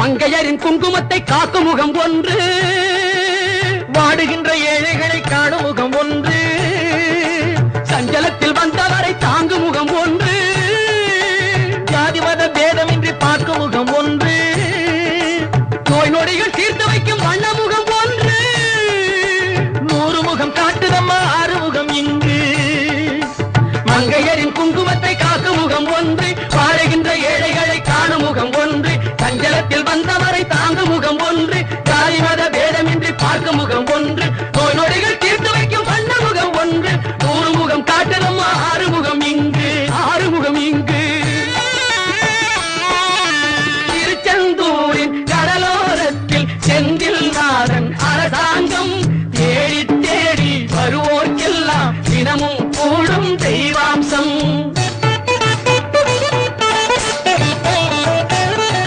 மங்கையரின் குங்குமத்தை காக்கும் முகம் ஒன்று, வாடுகின்ற ஏழைகளை காணும் முகம் ஒன்று, சஞ்சலத்தில் வந்தவரை தாங்கும் முகம் ஒன்று, ஜாதி மத பேதமின்றி பார்க்கும் முகம் ஒன்று, நோய் நொடிகள் தீர்த்து வைக்கும் வண்ண முகம் ஒன்று. 100 முகம் காட்டுதம்மா ஆறுமுகம் இங்கு. மங்கையரின் குங்குமத்தை காக்கும் முகம் ஒன்று, வாழுகின்ற ஏழைகளை காணும் முகம் ஒன்று, சஞ்சலத்தில் வந்தவரை